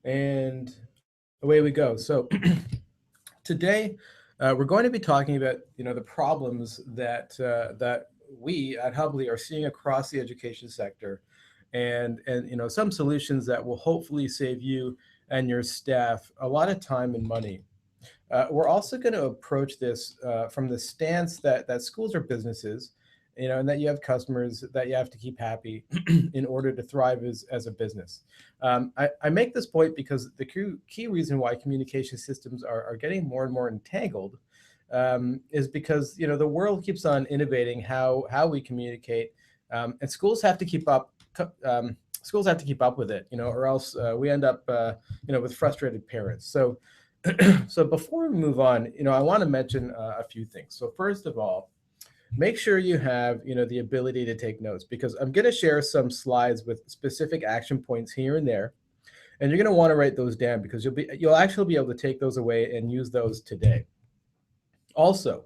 And away we go. So today we're going to be talking about the problems that we at Hubli are seeing across the education sector, and some solutions that will hopefully save you and your staff a lot of time and money. We're also going to approach this from the stance that schools are businesses, and that you have customers that you have to keep happy in order to thrive as a business. I make this point because the key reason why communication systems are getting more and more entangled is because the world keeps on innovating how we communicate, and schools have to keep up. Schools have to keep up with it, or else we end up, with frustrated parents. So before we move on, I want to mention a few things. So first of all, make sure you have, the ability to take notes, because I'm going to share some slides with specific action points here and there, and you're going to want to write those down because you'll actually be able to take those away and use those today. Also,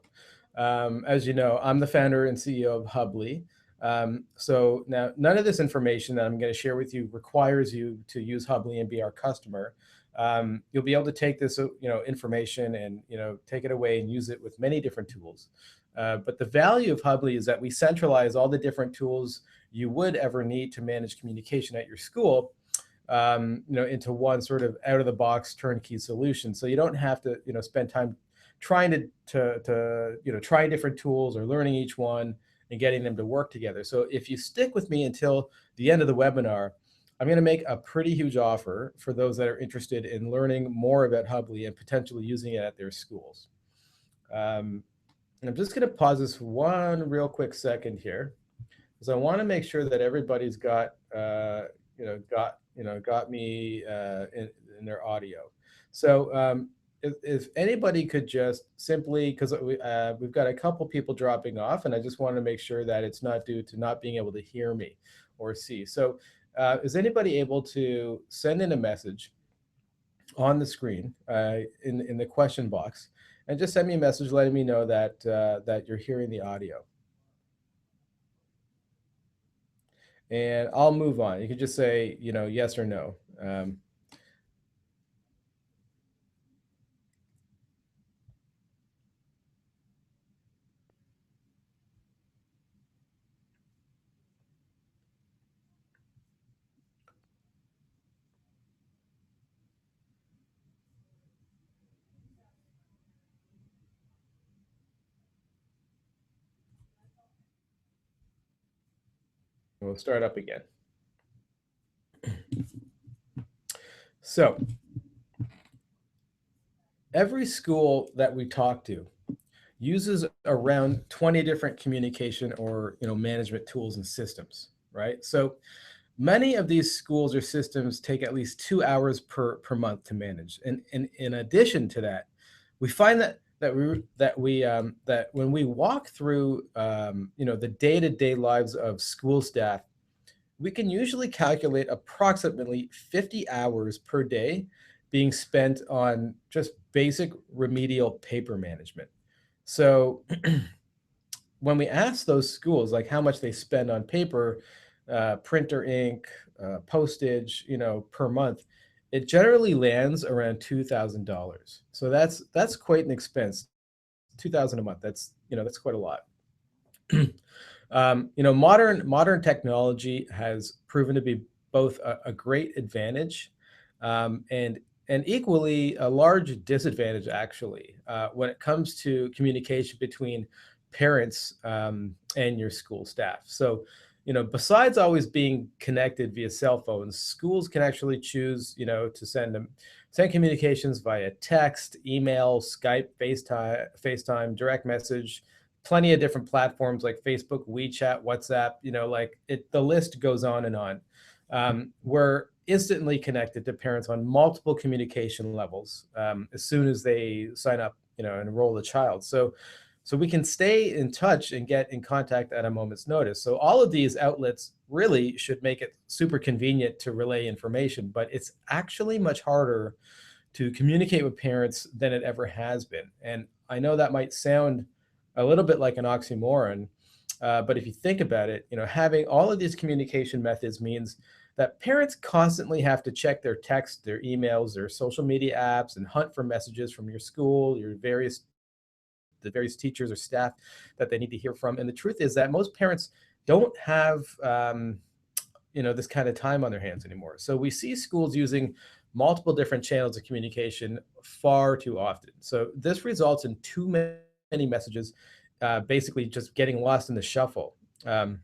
as you know, I'm the founder and CEO of Hubli. So now none of this information that I'm going to share with you requires you to use Hubli and be our customer. You'll be able to take this, information and, take it away and use it with many different tools. But the value of Hubli is that we centralize all the different tools you would ever need to manage communication at your school, into one sort of out of the box turnkey solution. So you don't have to, spend time trying to try different tools or learning each one and getting them to work together. So if you stick with me until the end of the webinar, I'm going to make a pretty huge offer for those that are interested in learning more about Hubli and potentially using it at their schools. And I'm just going to pause this one real quick second here, because I want to make sure that everybody's got got me in their audio. So if anybody could just simply, because we've got a couple people dropping off, and I just want to make sure that it's not due to not being able to hear me or see. So is anybody able to send in a message on the screen in the question box, and just send me a message letting me know that that you're hearing the audio? And I'll move on. You can just say, yes or no. We'll start up again. So every school that we talk to uses around 20 different communication or management tools and systems, right? So many of these schools or systems take at least 2 hours per month to manage, and in addition to that, we find that when we walk through the day-to-day lives of school staff, we can usually calculate approximately 50 hours per day being spent on just basic remedial paper management. So when we ask those schools like how much they spend on paper, printer ink, postage, per month, it generally lands around $2,000. So that's quite an expense. 2,000 a month. That's quite a lot. Modern technology has proven to be both a great advantage, and equally a large disadvantage, actually, when it comes to communication between parents and your school staff. So, besides always being connected via cell phones, schools can actually choose, to send communications via text, email, Skype, FaceTime, direct message, plenty of different platforms like Facebook, WeChat, WhatsApp, the list goes on and on. We're instantly connected to parents on multiple communication levels as soon as they sign up, and enroll the child. So we can stay in touch and get in contact at a moment's notice. So all of these outlets really should make it super convenient to relay information, but it's actually much harder to communicate with parents than it ever has been. And I know that might sound a little bit like an oxymoron, but if you think about it, having all of these communication methods means that parents constantly have to check their texts, their emails, their social media apps, and hunt for messages from your school, the various teachers or staff that they need to hear from. And the truth is that most parents don't have this kind of time on their hands anymore. So we see schools using multiple different channels of communication far too often. So this results in too many messages, basically just getting lost in the shuffle. And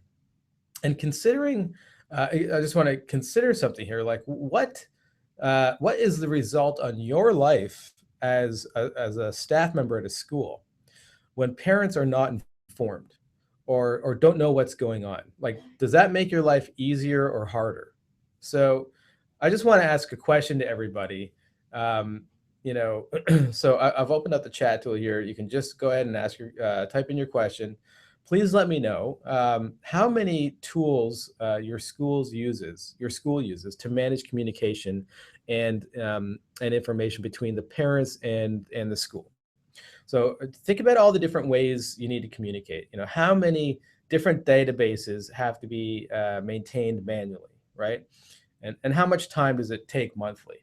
considering, I just want to consider something here, like what is the result on your life as a staff member at a school when parents are not informed or don't know what's going on? Like, does that make your life easier or harder? So I just want to ask a question to everybody. Um, so I've opened up the chat tool here. You can just go ahead and type in your question. Please let me know how many tools your school uses to manage communication and information between the parents and the school. So think about all the different ways you need to communicate. How many different databases have to be maintained manually, right? And how much time does it take monthly?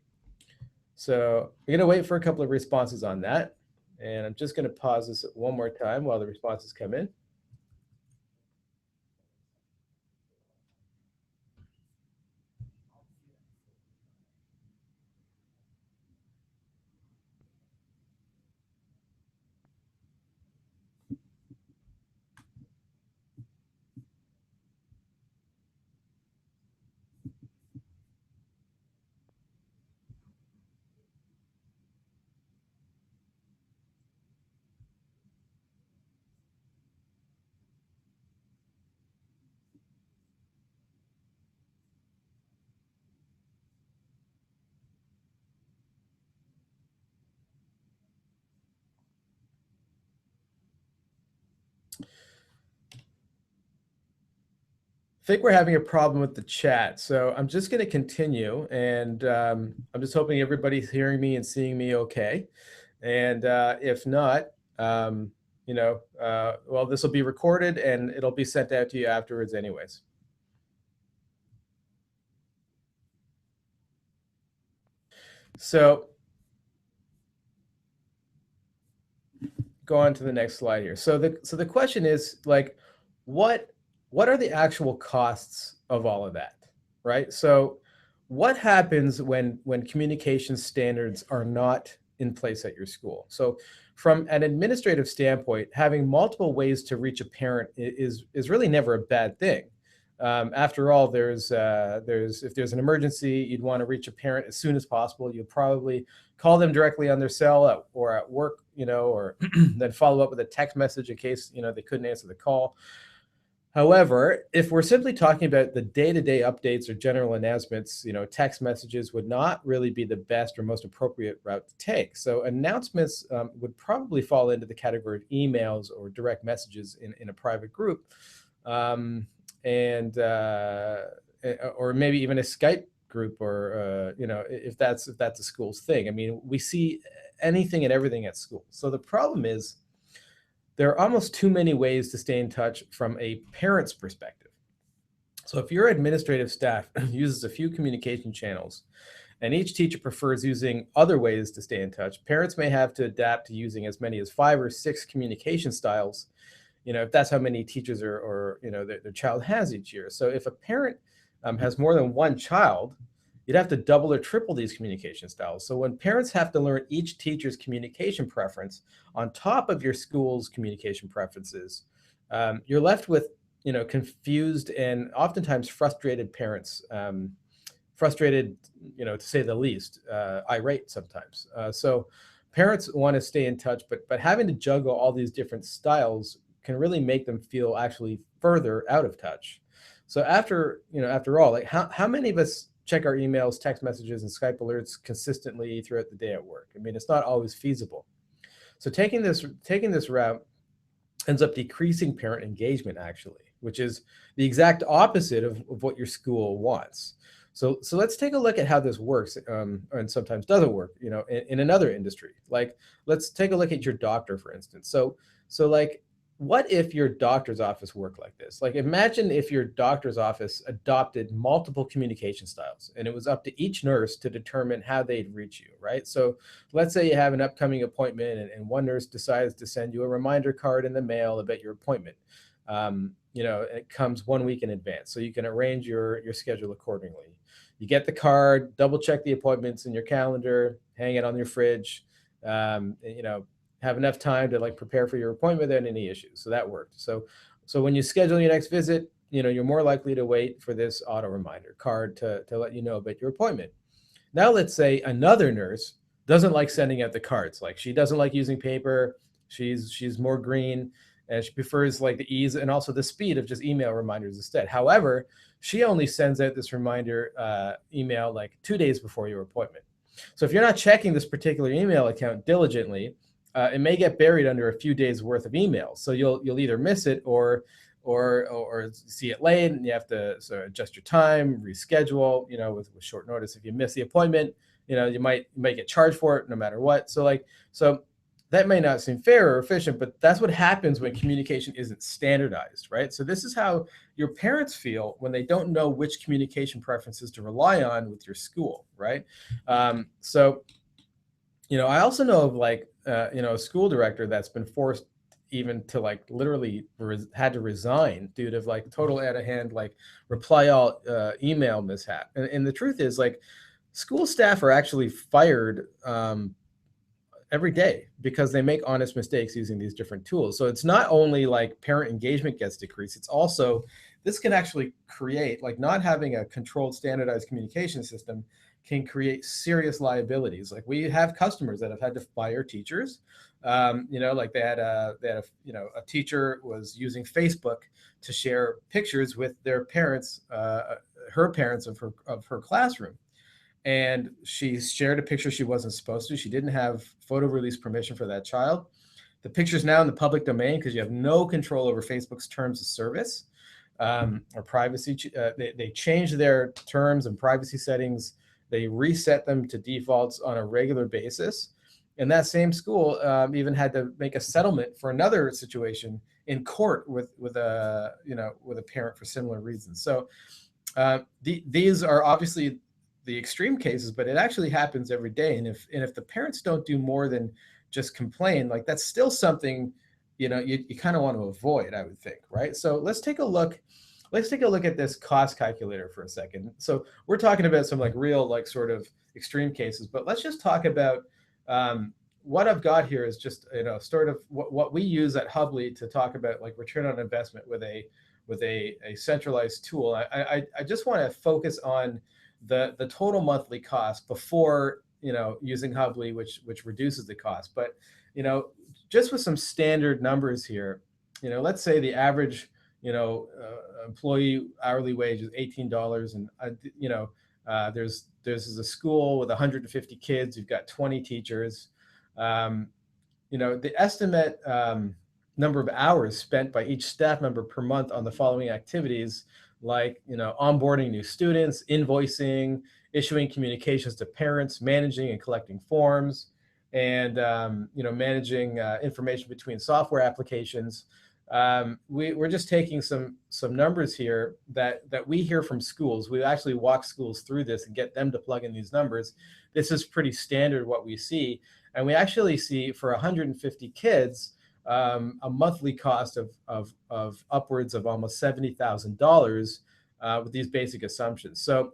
So we're going to wait for a couple of responses on that. And I'm just going to pause this one more time while the responses come in. I think we're having a problem with the chat, so I'm just going to continue, and I'm just hoping everybody's hearing me and seeing me okay. And if not, well, this will be recorded and it'll be sent out to you afterwards anyways. So go on to the next slide here. So the question is, like, what are the actual costs of all of that, right? So what happens when communication standards are not in place at your school? So from an administrative standpoint, having multiple ways to reach a parent is really never a bad thing. After all, there's if there's an emergency, you'd want to reach a parent as soon as possible. You'll probably call them directly on their cell or at work, or then follow up with a text message in case they couldn't answer the call. However, if we're simply talking about the day-to-day updates or general announcements, text messages would not really be the best or most appropriate route to take. So announcements would probably fall into the category of emails or direct messages in a private group, or maybe even a Skype group, or if that's a school's thing. I mean, we see anything and everything at school. So the problem is, there are almost too many ways to stay in touch from a parent's perspective. So if your administrative staff uses a few communication channels and each teacher prefers using other ways to stay in touch, parents may have to adapt to using as many as 5 or 6 communication styles, if that's how many teachers or their child has each year. So if a parent has more than one child, you'd have to double or triple these communication styles. So when parents have to learn each teacher's communication preference on top of your school's communication preferences, you're left with, confused and oftentimes frustrated parents, frustrated, to say the least, irate sometimes. So parents want to stay in touch, but having to juggle all these different styles can really make them feel actually further out of touch. So after all, like how many of us check our emails, text messages, and Skype alerts consistently throughout the day at work? I mean, it's not always feasible. So taking this route ends up decreasing parent engagement, actually, which is the exact opposite of what your school wants. So let's take a look at how this works, and sometimes doesn't work, in another industry. Like, let's take a look at your doctor, for instance. So like, what if your doctor's office worked like this? Like, imagine if your doctor's office adopted multiple communication styles and it was up to each nurse to determine how they'd reach you, right? So let's say you have an upcoming appointment, and one nurse decides to send you a reminder card in the mail about your appointment. It comes 1 week in advance, so you can arrange your schedule accordingly. You get the card, double check the appointments in your calendar, hang it on your fridge. Um, you know, have enough time to like prepare for your appointment without any issues. So that worked. So when you schedule your next visit, you're more likely to wait for this auto reminder card to let you know about your appointment. Now let's say another nurse doesn't like sending out the cards. Like, she doesn't like using paper. She's more green, and she prefers like the ease and also the speed of just email reminders instead. However, she only sends out this reminder email like 2 days before your appointment. So if you're not checking this particular email account diligently, it may get buried under a few days worth of emails. So you'll either miss it or see it late, and you have to sort of adjust your time, reschedule, with short notice. If you miss the appointment, you might get charged for it no matter what. So that may not seem fair or efficient, but that's what happens when communication isn't standardized, right? So this is how your parents feel when they don't know which communication preferences to rely on with your school, right? So I also know of like, a school director that's been forced even to like literally had to resign due to like total out of hand, like reply all email mishap. And the truth is, like, school staff are actually fired every day because they make honest mistakes using these different tools. So it's not only like parent engagement gets decreased, it's also, this can actually create, like, not having a controlled standardized communication system can create serious liabilities. Like, we have customers that have had to fire teachers. Like they had a teacher was using Facebook to share pictures with their parents, her parents of her classroom, and she shared a picture she wasn't supposed to. She didn't have photo release permission for that child. The picture's now in the public domain because you have no control over Facebook's terms of service or privacy. They changed their terms and privacy settings. They reset them to defaults on a regular basis. And that same school even had to make a settlement for another situation in court with a parent for similar reasons. So these are obviously the extreme cases, but it actually happens every day. And if the parents don't do more than just complain, like, that's still something you kind of want to avoid, I would think, right? So let's take a look at this cost calculator for a second. So we're talking about some like real, like, sort of extreme cases, but let's just talk about what I've got here is just sort of what we use at Hubli to talk about like return on investment with a centralized tool. I just want to focus on the total monthly cost before using Hubli, which reduces the cost. But just with some standard numbers here, let's say the average employee hourly wage is $18, and there's a school with 150 kids. You've got 20 teachers. The estimate number of hours spent by each staff member per month on the following activities, like onboarding new students, invoicing, issuing communications to parents, managing and collecting forms, and managing information between software applications. We're just taking some numbers here that we hear from schools. We actually walk schools through this and get them to plug in these numbers. This is pretty standard what we see, and we actually see for 150 kids a monthly cost of upwards of almost $70,000 with these basic assumptions. So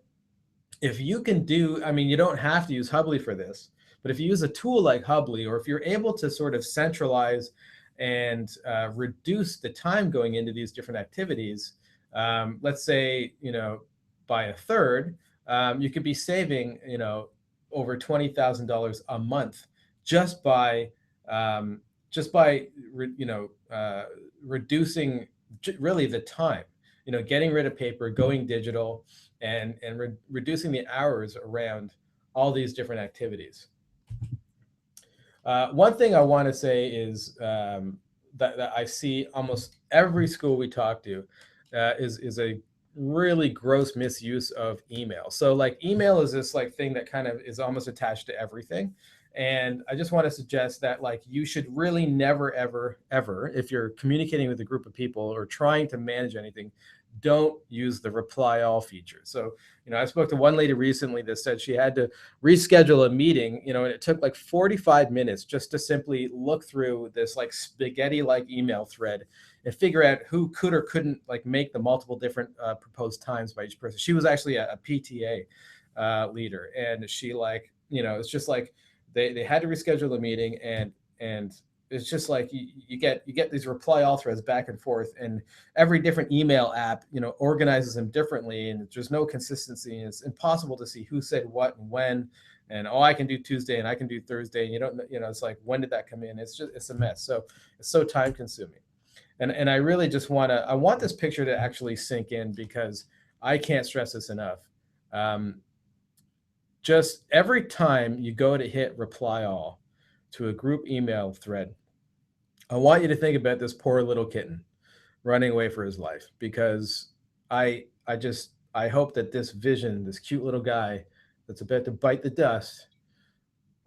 if you can do, I mean, you don't have to use Hubli for this, but if you use a tool like Hubli, or if you're able to sort of centralize and reduce the time going into these different activities, let's say, by a third, you could be saving, over $20,000 a month just by reducing really the time, getting rid of paper, going digital, and reducing the hours around all these different activities. One thing I want to say is that I see almost every school we talk to is a really gross misuse of email. So like email is this like thing that kind of is almost attached to everything. And I just want to suggest that like you should really never, ever, ever, if you're communicating with a group of people or trying to manage anything, don't use the reply all feature. So, I spoke to one lady recently that said she had to reschedule a meeting, and it took like 45 minutes just to simply look through this like spaghetti like email thread and figure out who could or couldn't like make the multiple different proposed times by each person. She was actually a PTA leader, and she like, it's just like they had to reschedule the meeting, and it's just like you get these reply all threads back and forth, and every different email app organizes them differently, and there's no consistency, and it's impossible to see who said what and when, and I can do Tuesday and I can do Thursday, and you don't it's like, when did that come in? It's a mess. So it's so time consuming. And I really just I want this picture to actually sink in, because I can't stress this enough. Just every time you go to hit reply all to a group email thread, I want you to think about this poor little kitten running away for his life, because I hope that this vision, this cute little guy that's about to bite the dust,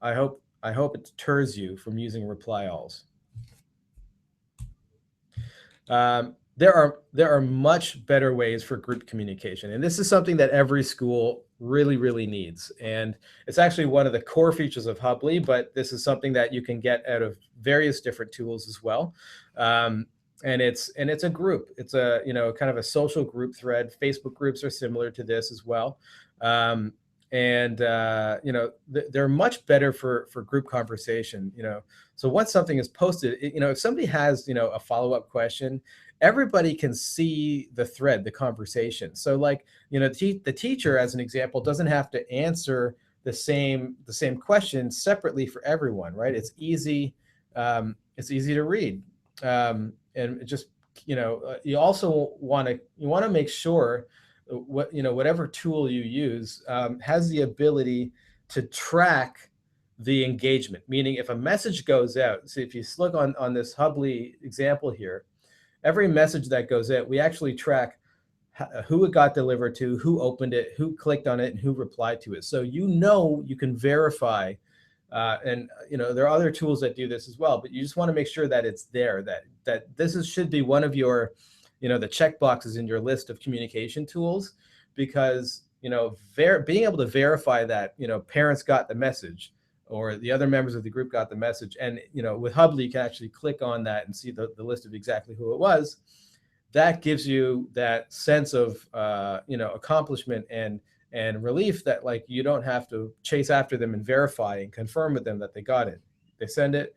I hope it deters you from using reply alls. There are much better ways for group communication, and this is something that every school really, really needs. And it's actually one of the core features of Hubli, but this is something that you can get out of various different tools as well. And it's a group. It's a kind of a social group thread. Facebook groups are similar to this as well. They're much better for group conversation. So once something is posted, if somebody has a follow-up question, everybody can see the thread, the conversation. So like the teacher, as an example, doesn't have to answer the same question separately for everyone, right? It's easy to read, and it just you also want to make sure whatever tool you use has the ability to track the engagement. Meaning, if a message goes out, so if you look on this Hubli example here, every message that goes out, we actually track who it got delivered to, who opened it, who clicked on it, and who replied to it. So you can verify, and there are other tools that do this as well, but you just want to make sure that it's there, that this should be one of your the check boxes in your list of communication tools, because being able to verify that parents got the message, or the other members of the group got the message, and with Hubli you can actually click on that and see the list of exactly who it was. That gives you that sense of accomplishment and relief, that like you don't have to chase after them and verify and confirm with them that they got it. They send it,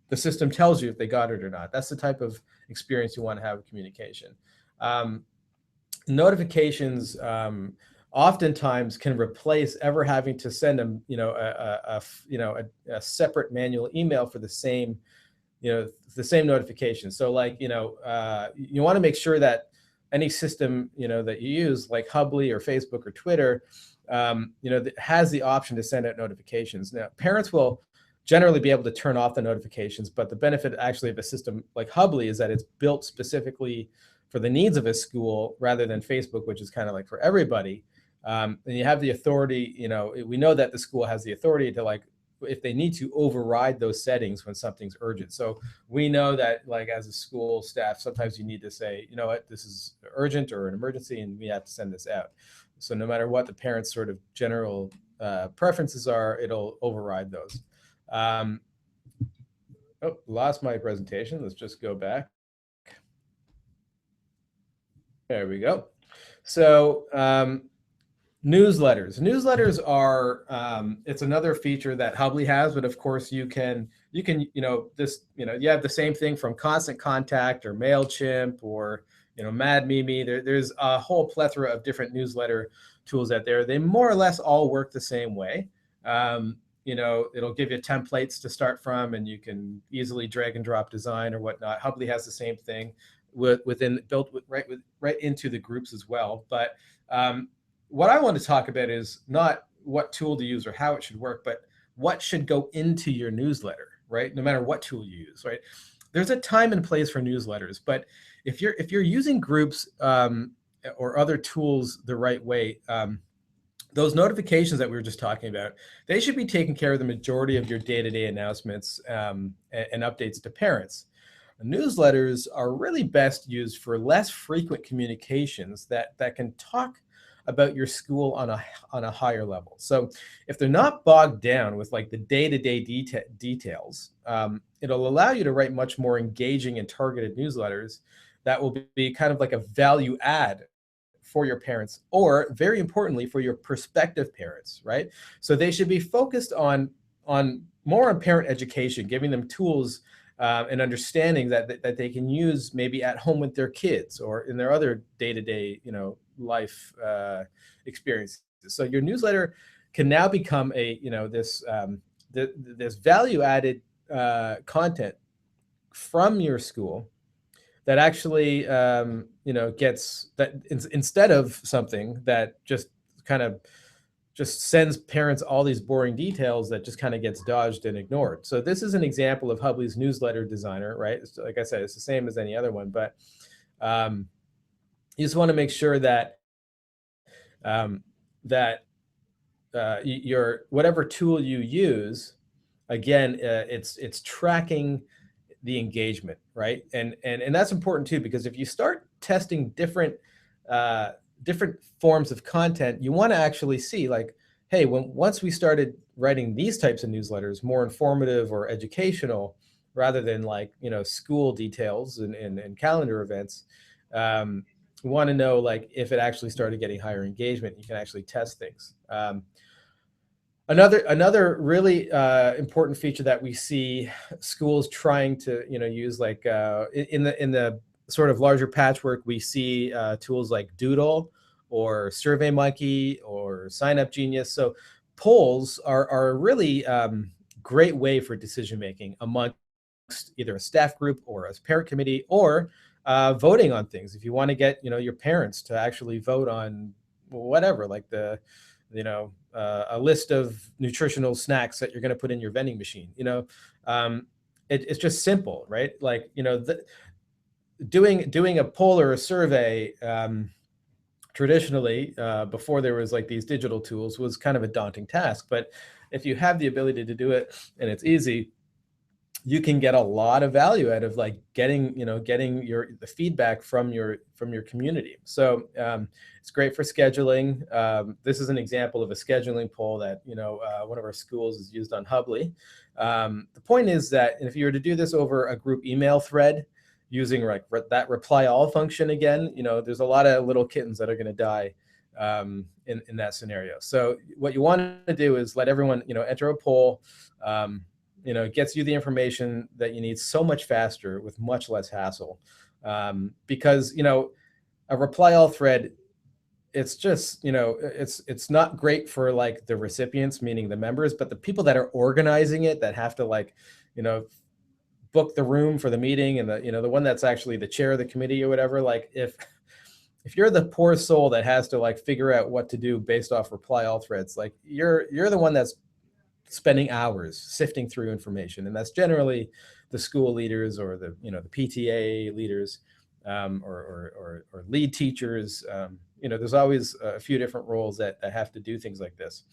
the system tells you if they got it or not. That's the type of experience you want to have with communication. Notifications oftentimes can replace ever having to send them a separate manual email for the same notification. So like you want to make sure that any system that you use, like Hubli or Facebook or Twitter, that has the option to send out notifications. Now, parents will generally be able to turn off the notifications, but the benefit actually of a system like Hubli is that it's built specifically for the needs of a school rather than Facebook, which is kind of like for everybody. And you have the authority, we know that the school has the authority to, like, if they need to, override those settings when something's urgent. So we know that, like, as a school staff, sometimes you need to say, you know what, this is urgent or an emergency, and we have to send this out. So no matter what the parents' sort of general preferences are, it'll override those. Lost my presentation. Let's just go back. There we go. So newsletters. Newsletters are it's another feature that Hubli has, but of course you have the same thing from Constant Contact or MailChimp or Mad Mimi. There's a whole plethora of different newsletter tools out there. They more or less all work the same way. It'll give you templates to start from, and you can easily drag and drop design or whatnot. Hubli has the same thing built right into the groups as well. But what I want to talk about is not what tool to use or how it should work, but what should go into your newsletter, right? No matter what tool you use, right? There's a time and place for newsletters, but if you're using groups, or other tools the right way, those notifications that we were just talking about, they should be taking care of the majority of your day-to-day announcements and updates to parents. Newsletters are really best used for less frequent communications that can talk about your school on a higher level. So if they're not bogged down with like the day-to-day details, it'll allow you to write much more engaging and targeted newsletters that will be kind of like a value add for your parents, or very importantly for your prospective parents, right? So they should be focused on more on parent education, giving them tools and understanding that they can use maybe at home with their kids or in their other day-to-day, life experiences. So your newsletter can now become a, this value-added content from your school that actually, gets that instead of something that just kind of just sends parents all these boring details that just kind of gets dodged and ignored. So this is an example of Hubli's newsletter designer, right? So like I said, it's the same as any other one, but you just want to make sure that your whatever tool you use, again, it's tracking the engagement, right? And that's important too, because if you start testing different forms of content, you want to actually see like, hey, once we started writing these types of newsletters, more informative or educational, rather than like, school details and calendar events, we want to know like if it actually started getting higher engagement. You can actually test things. Another really important feature that we see schools trying to use, like in the sort of larger patchwork, we see tools like Doodle or SurveyMonkey or Sign Up Genius. So polls are a really great way for decision making amongst either a staff group or a parent committee, or voting on things. If you want to get your parents to actually vote on whatever, like a list of nutritional snacks that you're going to put in your vending machine. It's just simple, right? Like doing a poll or a survey traditionally, before there was like these digital tools, was kind of a daunting task. But if you have the ability to do it and it's easy, you can get a lot of value out of like getting the feedback from your community. So it's great for scheduling. This is an example of a scheduling poll that one of our schools has used on Hubli. The point is that if you were to do this over a group email thread using like that reply all function again, there's a lot of little kittens that are going to die in that scenario. So what you want to do is let everyone enter a poll. It gets you the information that you need so much faster with much less hassle. Because, a reply all thread, it's just, it's not great for like the recipients, meaning the members, but the people that are organizing it, that have to like, book the room for the meeting, and the one that's actually the chair of the committee or whatever, like if you're the poor soul that has to like figure out what to do based off reply all threads, like you're the one that's spending hours sifting through information, and that's generally the school leaders or the the PTA leaders, or lead teachers. There's always a few different roles that have to do things like this.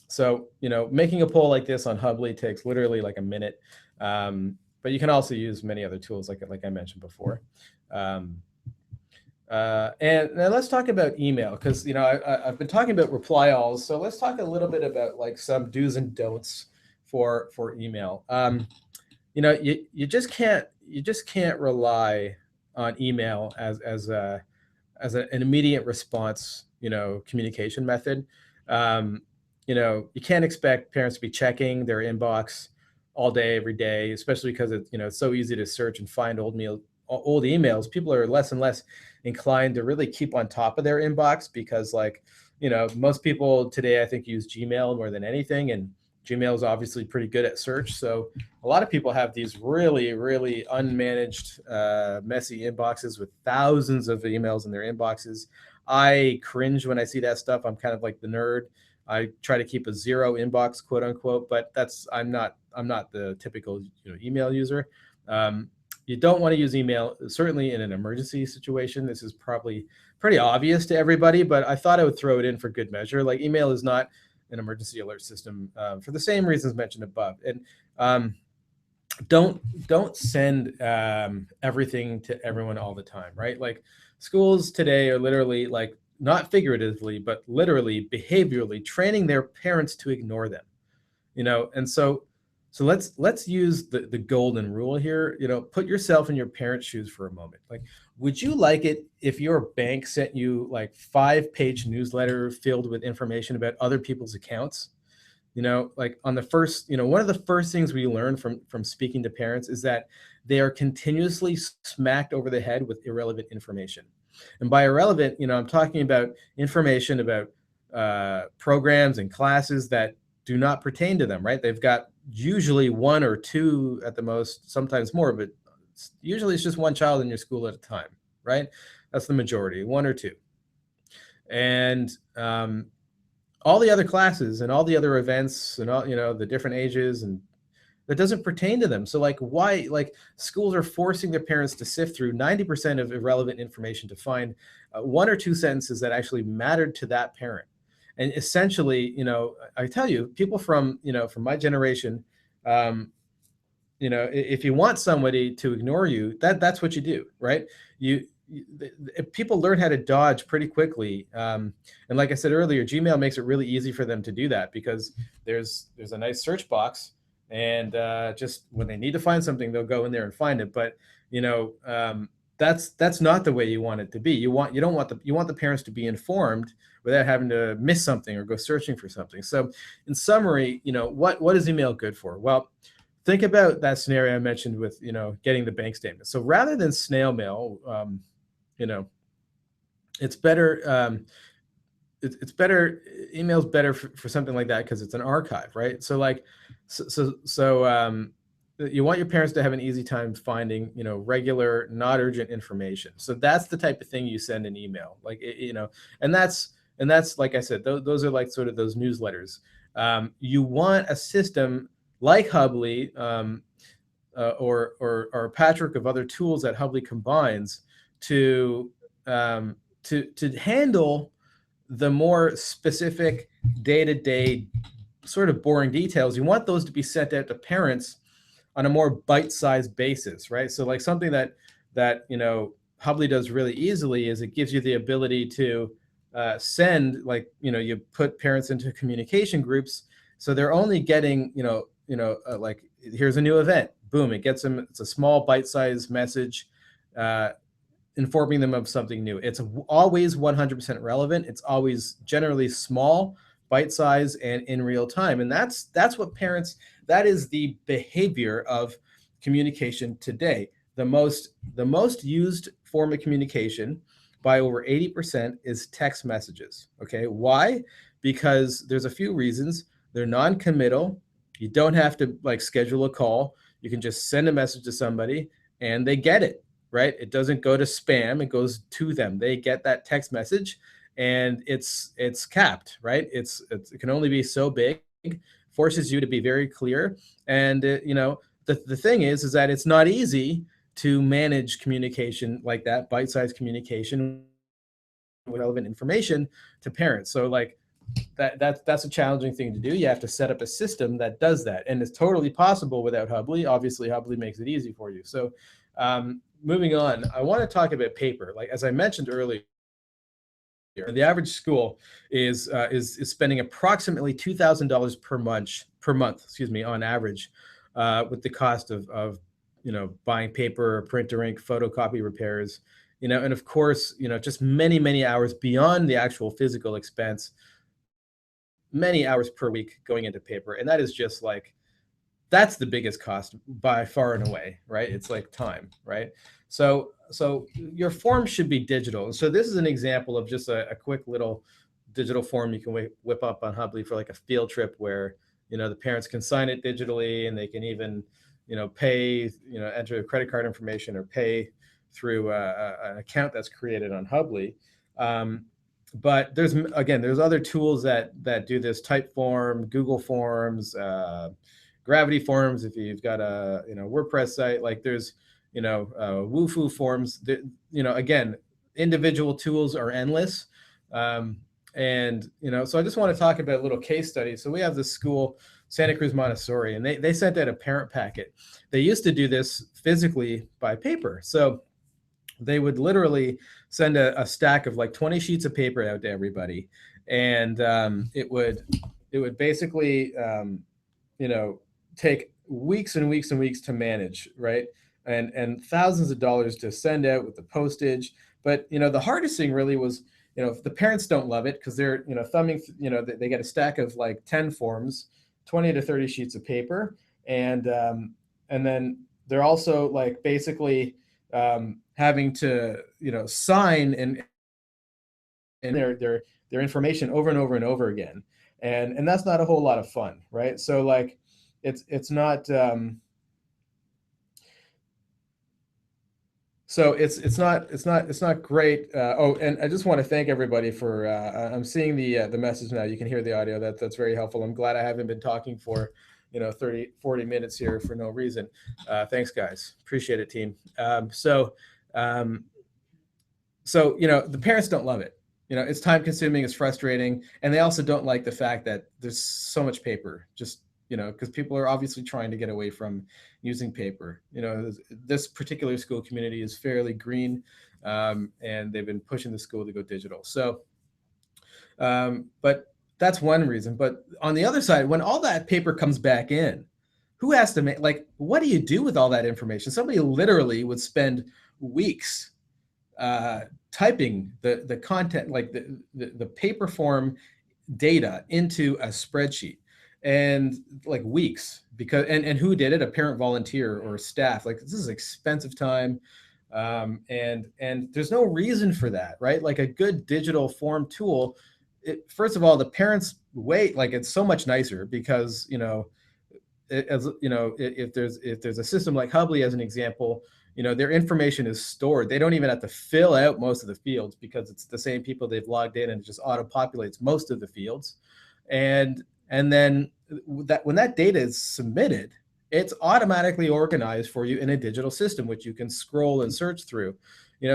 So making a poll like this on Hubli takes literally like a minute, but you can also use many other tools like I mentioned before. And now let's talk about email, because I've been talking about reply alls, so let's talk a little bit about like some do's and don'ts for email. You just can't rely on email as an immediate response communication method. You can't expect parents to be checking their inbox all day every day, especially because it's so easy to search and find old emails. People are less and less inclined to really keep on top of their inbox, because most people today, I think, use Gmail more than anything, and Gmail is obviously pretty good at search. So a lot of people have these really, really unmanaged, messy inboxes with thousands of emails in their inboxes. I cringe when I see that stuff. I'm kind of like the nerd. I try to keep a zero inbox, quote unquote, but I'm not the typical email user. You don't want to use email, certainly in an emergency situation. This is probably pretty obvious to everybody, but I thought I would throw it in for good measure. Like, email is not an emergency alert system for the same reasons mentioned above. And um, don't send everything to everyone all the time, right? Like, schools today are literally, like, not figuratively, but literally behaviorally training their parents to ignore them. And so let's use the golden rule here. Put yourself in your parents' shoes for a moment. Like, would you like it if your bank sent you like 5-page newsletter filled with information about other people's accounts? Like, on the first, one of the first things we learn from speaking to parents is that they are continuously smacked over the head with irrelevant information. And by irrelevant, I'm talking about information about programs and classes that do not pertain to them, right? They've got usually one or two at the most, sometimes more, but usually it's just one child in your school at a time, right? That's the majority, one or two. And all the other classes and all the other events and all, the different ages, and that doesn't pertain to them. So, like, why, like, schools are forcing their parents to sift through 90% of irrelevant information to find one or two sentences that actually mattered to that parent. And essentially, I tell you, people from my generation, if you want somebody to ignore you, that's what you do, right? If people learn how to dodge pretty quickly. And like I said earlier, Gmail makes it really easy for them to do that, because there's a nice search box, and just when they need to find something, they'll go in there and find it. But that's not the way you want it to be. You want the parents to be informed without having to miss something or go searching for something. So, in summary, what is email good for? Well, think about that scenario I mentioned with getting the bank statement. So rather than snail mail, it's better. It's better. Email's better for something like that because it's an archive, right? So, like, you want your parents to have an easy time finding, regular, not urgent information. So that's the type of thing you send an email, like, and that's like I said, those are like sort of those newsletters. You want a system like Hubli, or a patchwork of other tools that Hubli combines to handle the more specific day-to-day sort of boring details. You want those to be sent out to parents on a more bite-sized basis, right? So, like, something that Hubli does really easily is it gives you the ability to send, like, you put parents into communication groups, so they're only getting like, here's a new event, boom, it gets them. It's a small bite-sized message informing them of something new. It's always 100% relevant. It's always generally small, bite-sized, and in real time. And that's what parents, that is the behavior of communication today. The most used form of communication by over 80% is text messages. Okay, why? Because there's a few reasons. They're non-committal. You don't have to, like, schedule a call. You can just send a message to somebody and they get it, right? It doesn't go to spam. It goes to them. They get that text message, and it's capped, right? It can only be so big. Forces you to be very clear. And the thing is that it's not easy to manage communication like that, bite-sized communication with relevant information to parents. So, like, that's a challenging thing to do. You have to set up a system that does that, and it's totally possible without Hubli. Obviously, Hubli makes it easy for you. So, moving on, I want to talk about paper. Like, as I mentioned earlier, the average school is spending approximately $2,000 per month, on average, with the cost of buying paper, printer ink, photocopy repairs, and of course, just many hours beyond the actual physical expense, many hours per week going into paper. And that is just like, that's the biggest cost by far and away, right? It's like time, right? So your form should be digital. So this is an example of just a quick little digital form you can whip up on Hubli for like a field trip, where the parents can sign it digitally, and they can even pay, enter credit card information or pay through an account that's created on Hubli. But there's other tools that do this: Typeform, Google Forms, Gravity Forms if you've got a WordPress site. Like, there's woo-foo forms. Again, individual tools are endless. Um, and, so I just want to talk about a little case study. So we have this school, Santa Cruz Montessori, and they sent out a parent packet. They used to do this physically by paper. So they would literally send a stack of like 20 sheets of paper out to everybody. And it would basically, take weeks and weeks and weeks to manage, right? And thousands of dollars to send out with the postage. But the hardest thing really was, if the parents don't love it because they're thumbing, they get a stack of like 10 forms, 20 to 30 sheets of paper, and then they're also like basically having to sign and their information over and over and over again, and that's not a whole lot of fun, right? So like it's not so it's not great. Oh, and I just want to thank everybody for I'm seeing the message now. You can hear the audio. That's very helpful. I'm glad I haven't been talking for 30-40 minutes here for no reason. Thanks guys, appreciate it, team. Um, the parents don't love it. It's time consuming, it's frustrating, and they also don't like the fact that there's so much paper, just because people are obviously trying to get away from using paper. This particular school community is fairly green, and they've been pushing the school to go digital. So but that's one reason. But on the other side, when all that paper comes back in, who has to make, like, what do you do with all that information? Somebody literally would spend weeks typing the content, like the paper form data into a spreadsheet, and like weeks, because and who did it? A parent volunteer or staff. Like, this is expensive time, and there's no reason for that, right? Like a good digital form tool, first of all, the parents wait, like it's so much nicer because if there's a system like Hubli as an example, their information is stored. They don't even have to fill out most of the fields because it's the same people they've logged in, and it just auto populates most of the fields. And then when that data is submitted, it's automatically organized for you in a digital system, which you can scroll and search through.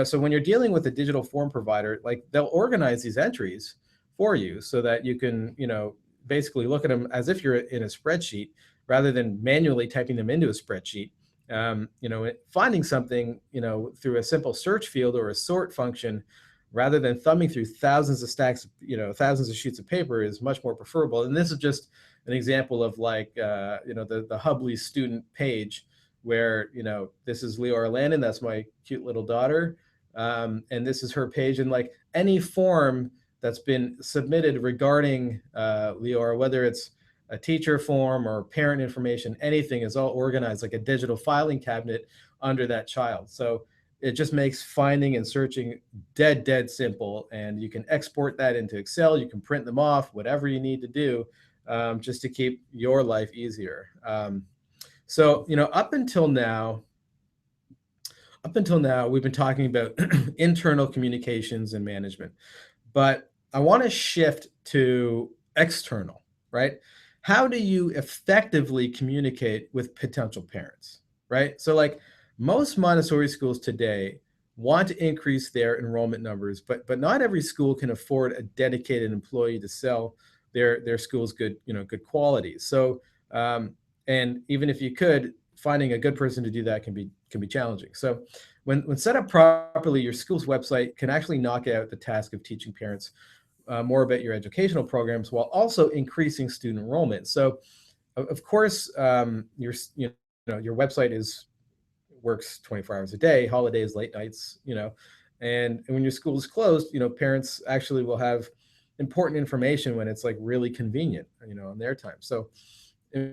So when you're dealing with a digital form provider, like, they'll organize these entries for you so that you can, basically look at them as if you're in a spreadsheet rather than manually typing them into a spreadsheet. Finding something, through a simple search field or a sort function, rather than thumbing through thousands of stacks, thousands of sheets of paper, is much more preferable. And this is just an example of like, the Hubli student page where, this is Leora Landon, that's my cute little daughter. And this is her page, and like any form that's been submitted regarding Leora, whether it's a teacher form or parent information, anything is all organized like a digital filing cabinet under that child. So it just makes finding and searching dead simple, and you can export that into Excel. You can print them off, whatever you need to do, just to keep your life easier. So up until now, we've been talking about internal communications and management, but I want to shift to external, right? How do you effectively communicate with potential parents, right? So like, most Montessori schools today want to increase their enrollment numbers, but not every school can afford a dedicated employee to sell their school's good qualities. So and even if you could, finding a good person to do that can be challenging. So when set up properly, your school's website can actually knock out the task of teaching parents more about your educational programs while also increasing student enrollment. So of course, your website works 24 hours a day, holidays, late nights, and when your school is closed, parents actually will have important information when it's like really convenient, on their time. So this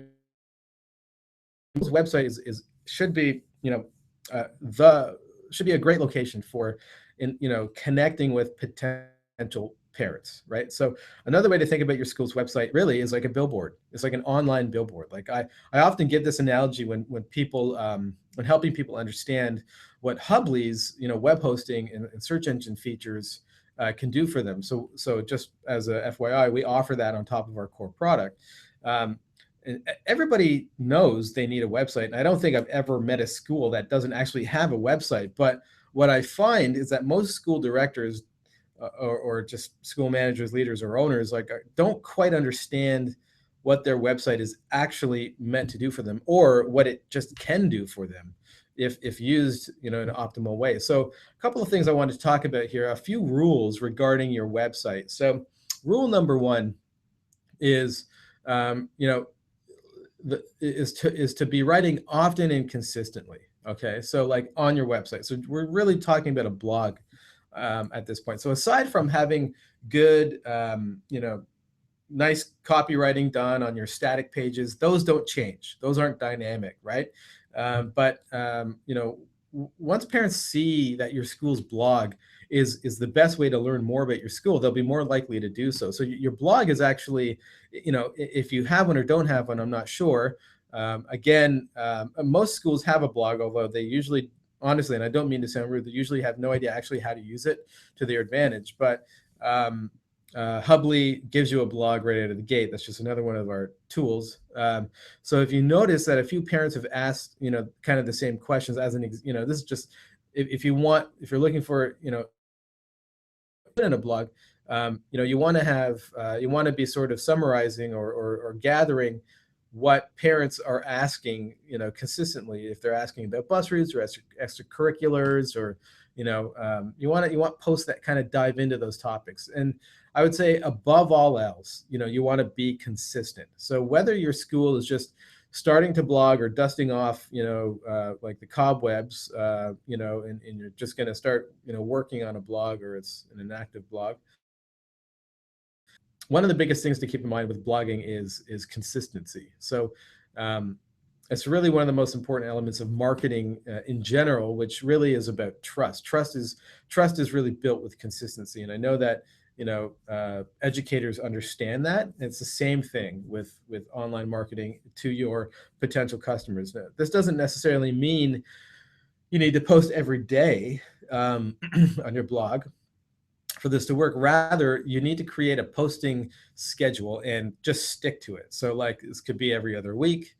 website should be, should be a great location for connecting with potential parents, right? So another way to think about your school's website really is like a billboard. It's like an online billboard. Like I often give this analogy when people when helping people understand what Hubli's web hosting and search engine features can do for them. So just as a FYI, we offer that on top of our core product. and everybody knows they need a website. And I don't think I've ever met a school that doesn't actually have a website. But what I find is that most school directors or just school managers, leaders, or owners like don't quite understand what their website is actually meant to do for them, or what it just can do for them if used, in an optimal way. So a couple of things I wanted to talk about here, a few rules regarding your website. So rule number one is, is to be writing often and consistently. Okay, so like on your website. So we're really talking about a blog at this point. So aside from having good, nice copywriting done on your static pages, those don't change. Those aren't dynamic, right? But once parents see that your school's blog is the best way to learn more about your school, they'll be more likely to do so. So your blog is actually, if you have one or don't have one, I'm not sure. Most schools have a blog, although they usually, honestly, and I don't mean to sound rude, they usually have no idea actually how to use it to their advantage. But Hubli gives you a blog right out of the gate. That's just another one of our tools. So if you notice that a few parents have asked, kind of the same questions as this is just, if you're looking for, in a blog, you want to be sort of summarizing or gathering what parents are asking, consistently. If they're asking about bus routes or extracurriculars, or you want posts that kind of dive into those topics. And I would say above all else, you want to be consistent. So whether your school is just starting to blog or dusting off, like the cobwebs, and you're just going to start, working on a blog, or it's an inactive blog. One of the biggest things to keep in mind with blogging is consistency. So it's really one of the most important elements of marketing in general, which really is about trust. Trust is really built with consistency, and I know that educators understand that. It's the same thing with online marketing to your potential customers. Now, this doesn't necessarily mean you need to post every day on your blog for this to work. Rather, you need to create a posting schedule and just stick to it. So like this could be every other week,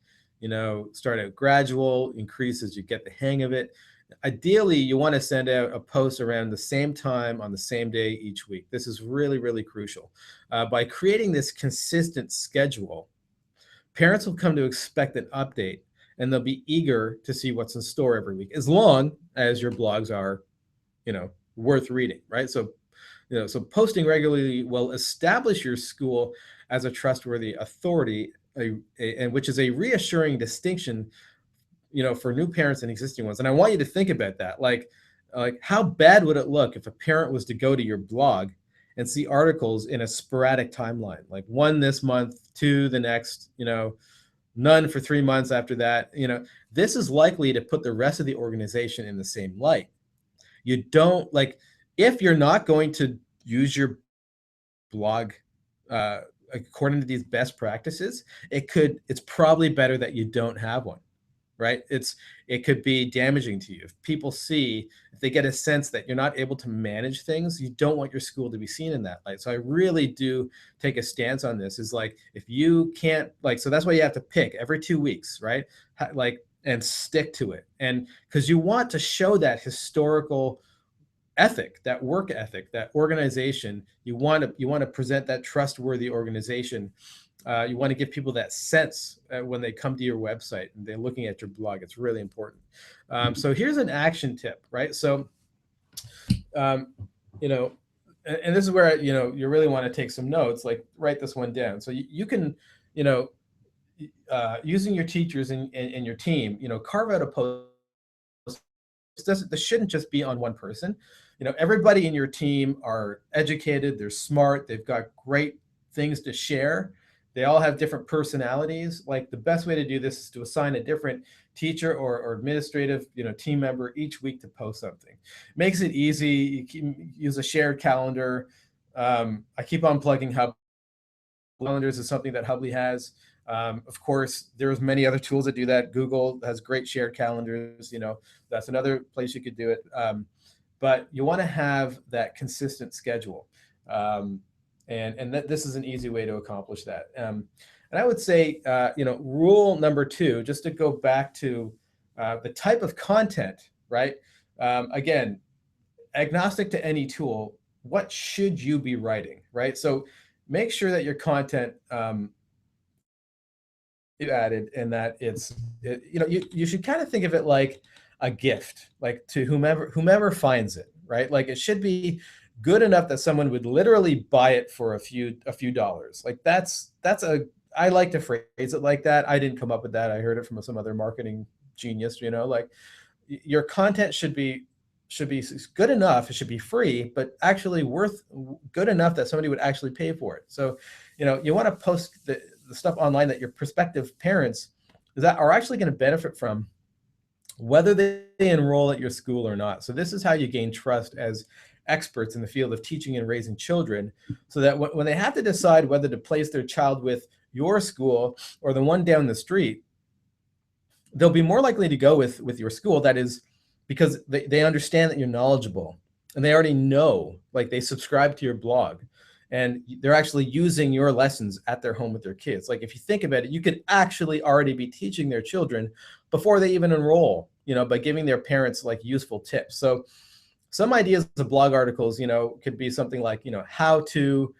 start out gradual, increase as you get the hang of it. Ideally, you want to send out a post around the same time on the same day each week. This is really, really crucial. By creating this consistent schedule, parents will come to expect an update, and they'll be eager to see what's in store every week, as long as your blogs are, worth reading, right? So posting regularly will establish your school as a trustworthy authority, and which is a reassuring distinction, for new parents and existing ones. And I want you to think about that. Like how bad would it look if a parent was to go to your blog and see articles in a sporadic timeline, like one this month, two the next, none for 3 months after that? This is likely to put the rest of the organization in the same light. You don't if you're not going to use your blog according to these best practices, it's probably better that you don't have one, right? It could be damaging to you. If they get a sense that you're not able to manage things, you don't want your school to be seen in that light. So I really do take a stance on this, is like, if you can't, so that's why you have to pick every 2 weeks, right? And stick to it. And because you want to show that historical ethic, that work ethic, that organization. You want to present that trustworthy organization. You want to give people that sense when they come to your website and they're looking at your blog. It's really important. So here's an action tip, right? So, and this is where, you really want to take some notes, like write this one down. So you can, using your teachers and your team, carve out a post. This shouldn't just be on one person. Everybody in your team are educated, they're smart, they've got great things to share. They all have different personalities. Like the best way to do this is to assign a different teacher or administrative, team member each week to post something. Makes it easy. You use a shared calendar. I keep on plugging Hubli. Calendars is something that Hubli has. Of course, there's many other tools that do that. Google has great shared calendars. That's another place you could do it. But you want to have that consistent schedule. And this is an easy way to accomplish that. And I would say, rule number two, just to go back to the type of content, right? Again, agnostic to any tool, what should you be writing, right? So make sure that your content added and that you should kind of think of it like a gift, like to whomever finds it, right? Like it should be good enough that someone would literally buy it for a few dollars. Like that's a I like to phrase it like that. I didn't come up with that. I heard it from some other marketing genius, like your content should be good enough. It should be free, but actually worth good enough that somebody would actually pay for it. So, you want to post the stuff online that your prospective parents that are actually going to benefit from, whether they enroll at your school or not. So this is how you gain trust as experts in the field of teaching and raising children, so that when they have to decide whether to place their child with your school or the one down the street, they'll be more likely to go with your school. That is because they understand that you're knowledgeable, and they already know, like they subscribe to your blog, and they're actually using your lessons at their home with their kids. Like if you think about it, you could actually already be teaching their children before they even enroll, by giving their parents like useful tips. So some ideas of blog articles, could be something like, how to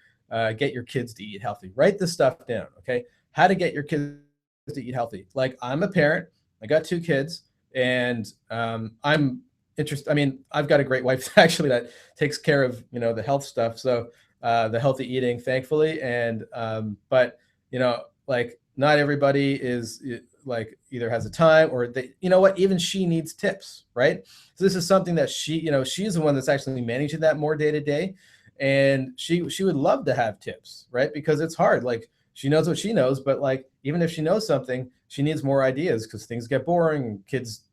get your kids to eat healthy. Write this stuff down, okay? How to get your kids to eat healthy. Like I'm a parent, I got 2 kids, and I'm interested. I mean, I've got a great wife actually that takes care of the health stuff. So the healthy eating, thankfully, and but like not everybody is like either has the time or they, even she needs tips, right? So this is something that she's the one that's actually managing that more day to day, and she would love to have tips, right? Because it's hard. Like she knows what she knows, but like even if she knows something, she needs more ideas because things get boring. Kids,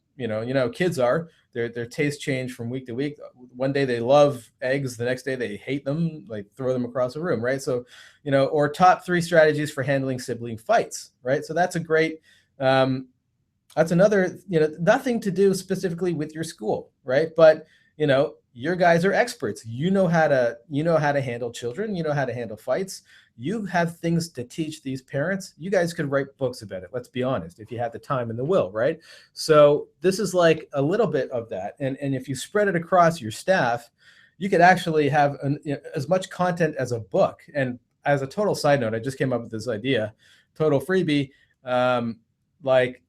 kids are their tastes change from week to week. One day they love eggs, the next day they hate them, like throw them across the room, right? So, or top 3 strategies for handling sibling fights, right? So that's a great that's another, nothing to do specifically with your school, right? But your guys are experts. You know how to handle children. You know how to handle fights. You have things to teach these parents. You guys could write books about it. Let's be honest, if you had the time and the will, right? So this is like a little bit of that, and if you spread it across your staff, you could actually have as much content as a book. And as a total side note, I just came up with this idea, total freebie. Like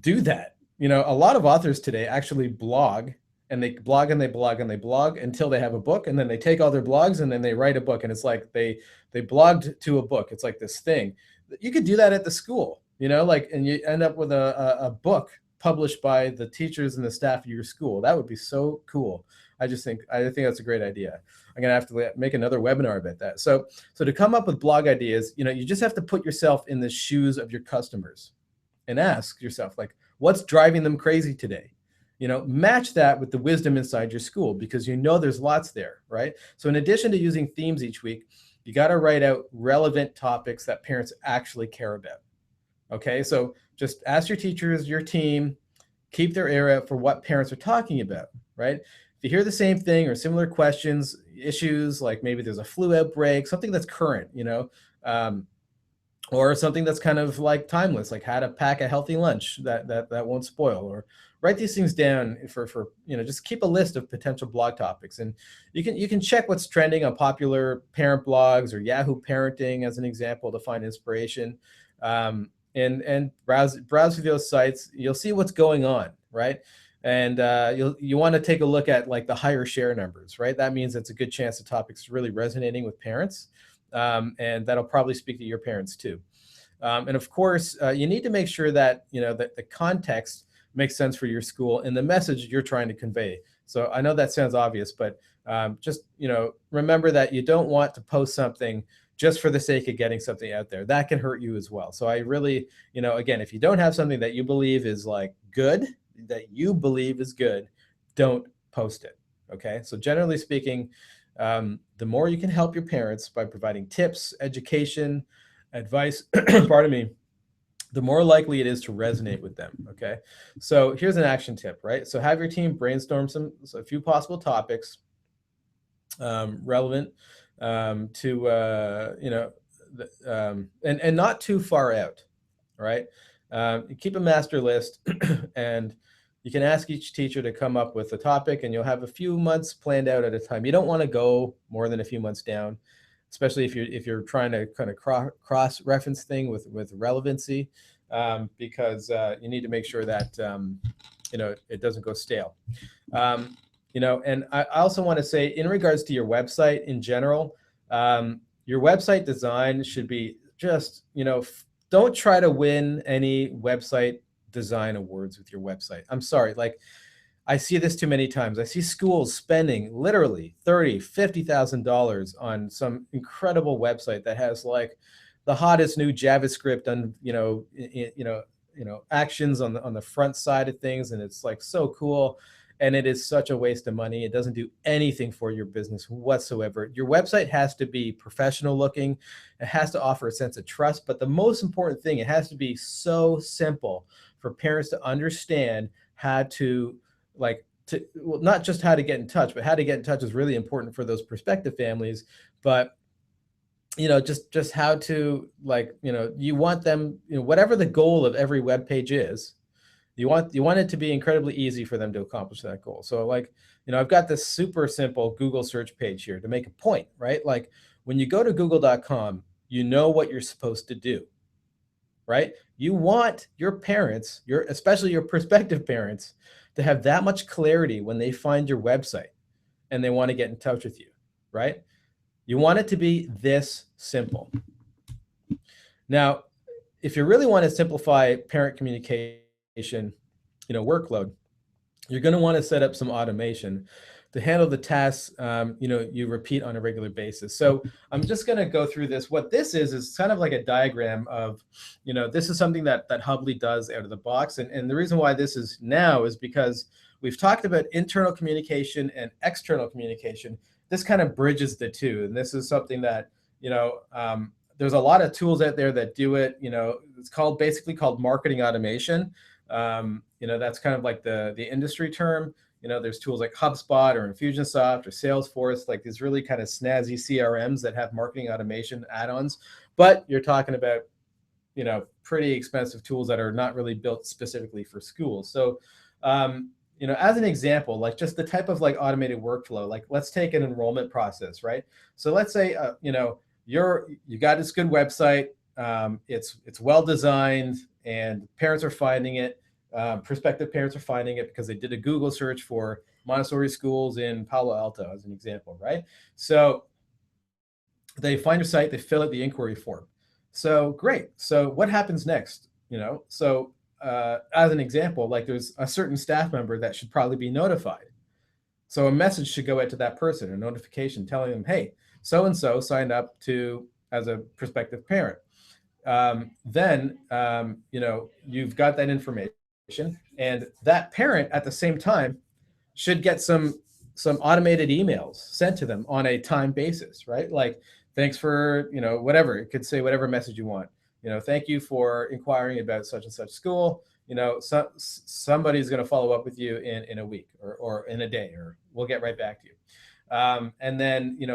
do that. A lot of authors today actually blog, and they blog and they blog and they blog until they have a book, and then they take all their blogs and then they write a book, and it's like they blogged to a book. It's like this thing. You could do that at the school, like, and you end up with a book published by the teachers and the staff of your school. That would be so cool. I think that's a great idea. I'm gonna have to make another webinar about that. So to come up with blog ideas, you just have to put yourself in the shoes of your customers and ask yourself, like, what's driving them crazy today? Match that with the wisdom inside your school, because there's lots there, right? So in addition to using themes each week, you got to write out relevant topics that parents actually care about. Okay, so just ask your teachers, your team, keep their ear out for what parents are talking about, right? If you hear the same thing or similar questions, issues, like maybe there's a flu outbreak, something that's current, or something that's kind of like timeless, like how to pack a healthy lunch that won't spoil, or write these things down for just keep a list of potential blog topics. And you can check what's trending on popular parent blogs or Yahoo Parenting as an example to find inspiration, and browse through those sites. You'll see what's going on, right? And you want to take a look at like the higher share numbers, right? That means it's a good chance the topic's really resonating with parents. And that'll probably speak to your parents too. And of course, you need to make sure that that the context makes sense for your school and the message you're trying to convey. So I know that sounds obvious, but just remember that you don't want to post something just for the sake of getting something out there. That can hurt you as well. So I really, again, if you don't have something that you believe is like good, don't post it. Okay. So generally speaking, the more you can help your parents by providing tips, education, advice, pardon me, the more likely it is to resonate with them. Okay. So here's an action tip, right? So have your team brainstorm a few possible topics relevant to and not too far out, right? Keep a master list, and you can ask each teacher to come up with a topic, and you'll have a few months planned out at a time. You don't want to go more than a few months down, especially if you're trying to kind of cross reference thing with relevancy, because you need to make sure that it doesn't go stale. And I also want to say, in regards to your website in general, your website design should be just, don't try to win any website design awards with your website. I'm sorry. Like, I see this too many times. I see schools spending literally $30,000, $50,000 on some incredible website that has like the hottest new JavaScript on, actions on the front side of things, and it's like so cool. And it is such a waste of money. It doesn't do anything for your business whatsoever. Your website has to be professional looking. It has to offer a sense of trust. But the most important thing, it has to be so simple for parents to understand how to, well, not just how to get in touch, but how to get in touch is really important for those prospective families. But just how to, you want them, whatever the goal of every web page is, you want it to be incredibly easy for them to accomplish that goal. So I've got this super simple Google search page here to make a point, right? Like, when you go to google.com, you know what you're supposed to do, right? You want your parents, especially your prospective parents, to have that much clarity when they find your website and they want to get in touch with you, right? You want it to be this simple. Now, if you really want to simplify parent communication, workload, you're going to want to set up some automation to handle the tasks you repeat on a regular basis. So I'm just going to go through this. What this is kind of like a diagram of, this is something that Hubli does out of the box. And the reason why this is now is because we've talked about internal communication and external communication. This kind of bridges the two. And this is something that, there's a lot of tools out there that do it. It's basically called marketing automation. That's kind of like the industry term. There's tools like HubSpot or Infusionsoft or Salesforce, like these really kind of snazzy CRMs that have marketing automation add-ons. But you're talking about, pretty expensive tools that are not really built specifically for schools. So, as an example, like just the type of automated workflow, like let's take an enrollment process, right? So let's say, you got this good website. It's well designed, and parents are finding it. Prospective parents are finding it because they did a Google search for Montessori schools in Palo Alto, as an example, right? So they find your site, they fill out the inquiry form. So great. So what happens next? So as an example, like, there's a certain staff member that should probably be notified. So a message should go out to that person, a notification telling them, hey, so-and-so signed up as a prospective parent. Then you've got that information, and that parent at the same time should get some automated emails sent to them on a time basis, right? Like, thanks for, whatever. It could say whatever message you want. Thank you for inquiring about such and such school. Somebody's going to follow up with you in a week or in a day, or we'll get right back to you. And then, you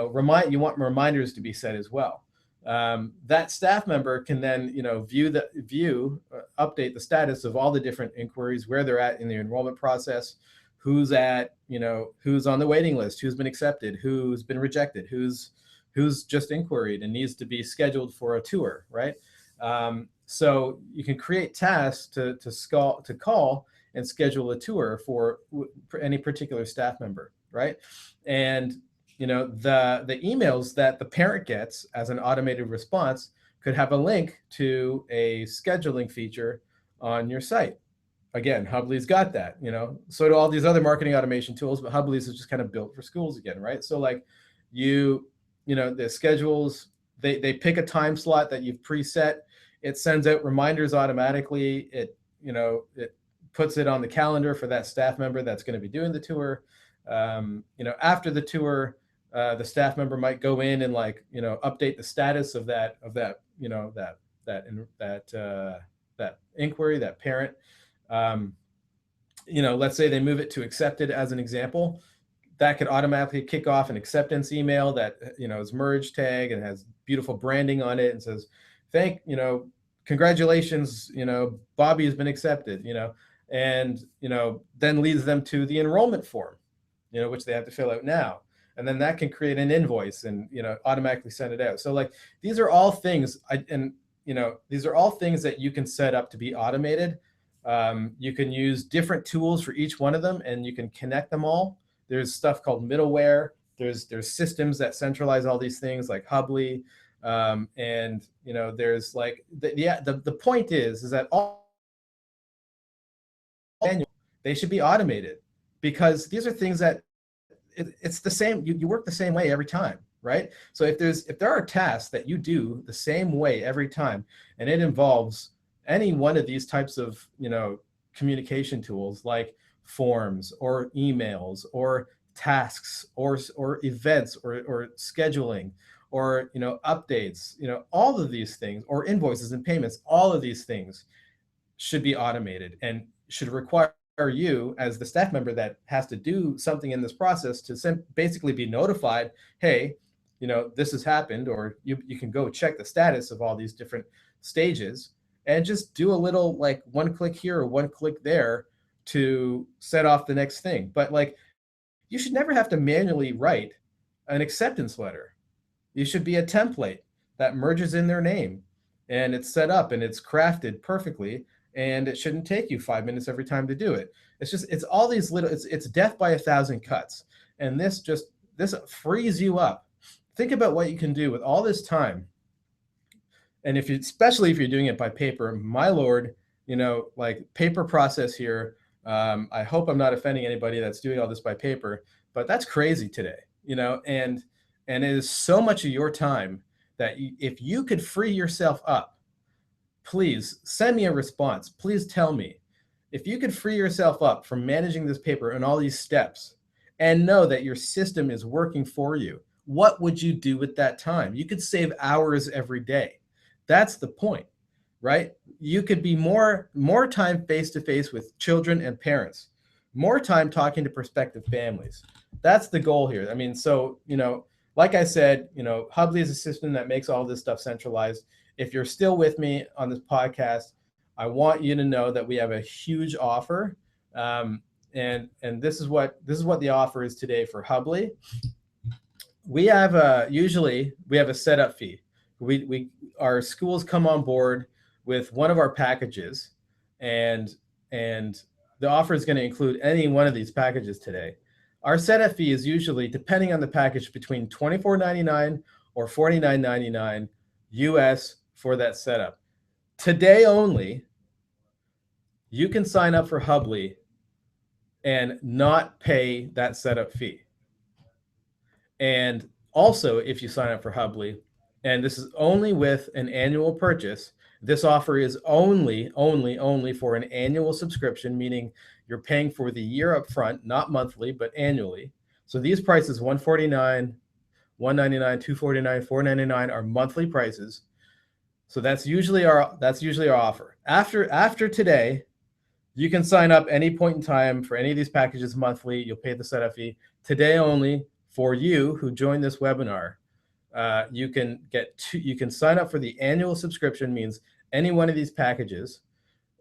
want reminders to be set as well. That staff member can then, update the status of all the different inquiries, where they're at in the enrollment process, who's on the waiting list, who's been accepted, who's been rejected, who's just inquired and needs to be scheduled for a tour, right? So you can create tasks to call and schedule a tour for any particular staff member, right? And the emails that the parent gets as an automated response could have a link to a scheduling feature on your site. Again, Hubli's got that, so do all these other marketing automation tools, but Hubli's is just kind of built for schools again, right? So the schedules, they pick a time slot that you've preset. It sends out reminders automatically. It puts it on the calendar for that staff member that's going to be doing the tour. After the tour, the staff member might go in and update the status of that inquiry, that parent. Let's say they move it to accepted, as an example. that could automatically kick off an acceptance email that is merge tag and has beautiful branding on it and says, congratulations, Bobby has been accepted, and then leads them to the enrollment form, which they have to fill out now. And then that can create an invoice and automatically send it out. So like these are all things these are all things that you can set up to be automated. You can use different tools for each one of them, and you can connect them all. There's stuff called middleware. There's systems that centralize all these things like Hubli, and there's like the point is that all manual, they should be automated, because these are things that it's the same. You work the same way every time, right? So if there are tasks that you do the same way every time, and it involves any one of these types of communication tools like forms or emails or tasks or events or scheduling or updates, all of these things, or invoices and payments, all of these things should be automated and should require you as the staff member that has to do something in this process to basically be notified, hey, this has happened, or you can go check the status of all these different stages and just do a little like one click here or one click there to set off the next thing. But like, you should never have to manually write an acceptance letter. You should be a template that merges in their name, and it's set up and it's crafted perfectly, and it shouldn't take you 5 minutes every time to do it. It's all these little, it's death by 1,000 cuts. And this frees you up. Think about what you can do with all this time. And especially if you're doing it by paper, my Lord, like paper process here. I hope I'm not offending anybody that's doing all this by paper, but that's crazy today, and it is so much of your time that if you could free yourself up, please send me a response. Please tell me if you could free yourself up from managing this paper and all these steps and know that your system is working for you. What would you do with that time? You could save hours every day. That's the point, right? You could be more time face-to-face with children and parents, more time talking to prospective families. That's the goal here. I mean, so, like I said, Hubli is a system that makes all this stuff centralized. If you're still with me on this podcast, I want you to know that we have a huge offer. And this is what the offer is today for Hubli. We have usually we have a setup fee. Our schools come on board with one of our packages, and the offer is going to include any one of these packages today. Our setup fee is usually, depending on the package, between $24.99 or $49.99 US for that setup. Today only, you can sign up for Hubli and not pay that setup fee. And also, if you sign up for Hubli, and this is only with an annual purchase, this offer is only for an annual subscription, meaning you're paying for the year up front, not monthly, but annually. So these prices, $149, $199, $249, $499 are monthly prices. So that's usually our offer. After today, you can sign up any point in time for any of these packages monthly. You'll pay the setup fee. Today only, for you who joined this webinar, you can sign up for the annual subscription, means any one of these packages,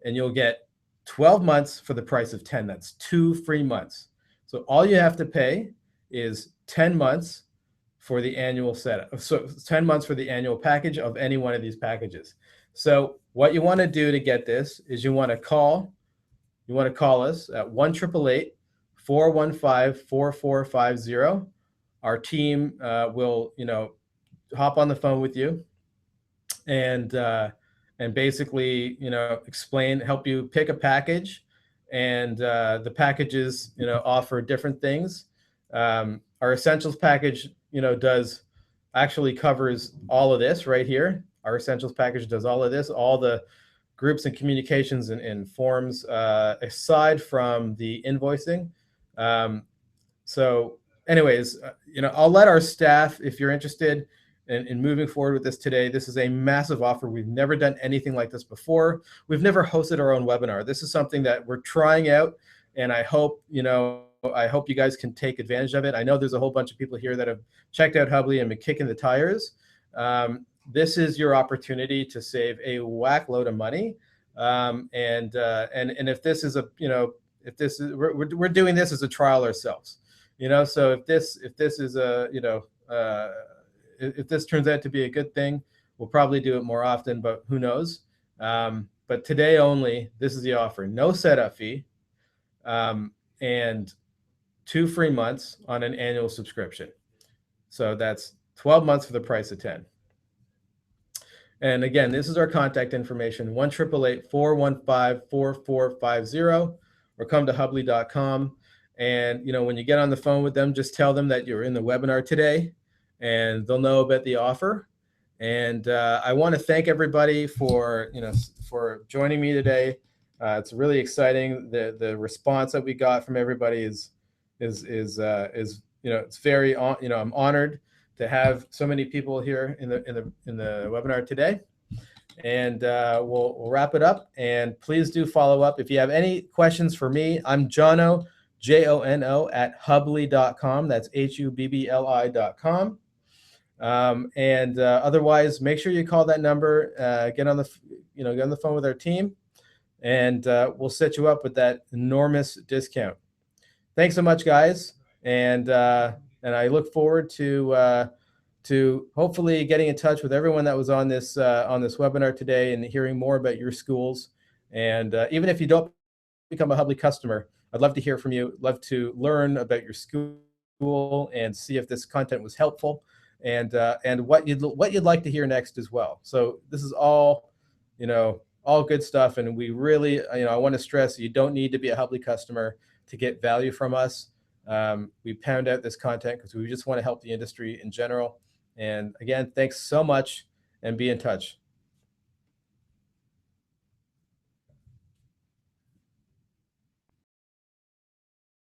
and you'll get 12 months for the price of 10. That's 2 free months. So all you have to pay is 10 months for the annual setup. So 10 months for the annual package of any one of these packages. So what you want to do to get this is you want to call us at 1-888-415-4450. Our team will, hop on the phone with you and basically, help you pick a package. And the packages, offer different things. Our essentials package, covers all of this right here. Our essentials package does all of this, all the groups and communications and forms, aside from the invoicing. So anyways, I'll let our staff, if you're interested in moving forward with this today. This is a massive offer. We've never done anything like this before. We've never hosted our own webinar. This is something that we're trying out, and I hope, I hope you guys can take advantage of it. I know there's a whole bunch of people here that have checked out Hubli and been kicking the tires. This is your opportunity to save a whack load of money. And if this is a, if this is, we're doing this as a trial ourselves, so if this is a, if this turns out to be a good thing, we'll probably do it more often, but who knows? But today only, this is the offer. No setup fee, and 2 free months on an annual subscription. So that's 12 months for the price of 10. And again, this is our contact information, 1-888-415-4450, or come to hubli.com. And, when you get on the phone with them, just tell them that you're in the webinar today, and they'll know about the offer. And I want to thank everybody for, for joining me today. It's really exciting. The response that we got from everybody is it's very, I'm honored to have so many people here in the webinar today. And we'll wrap it up. And please do follow up if you have any questions for me. I'm Jono, Jono @hubli.com. That's HUBBLI.com. And otherwise, make sure you call that number. Get on the phone with our team, and we'll set you up with that enormous discount. Thanks so much, guys, and I look forward to hopefully getting in touch with everyone that was on this webinar today and hearing more about your schools. And even if you don't become a Hubli customer, I'd love to hear from you. Love to learn about your school and see if this content was helpful, and what you'd like to hear next as well. So this is all good stuff, and we really I want to stress you don't need to be a Hubli customer to get value from us. We pound out this content because we just want to help the industry in general. And again, thanks so much, and be in touch.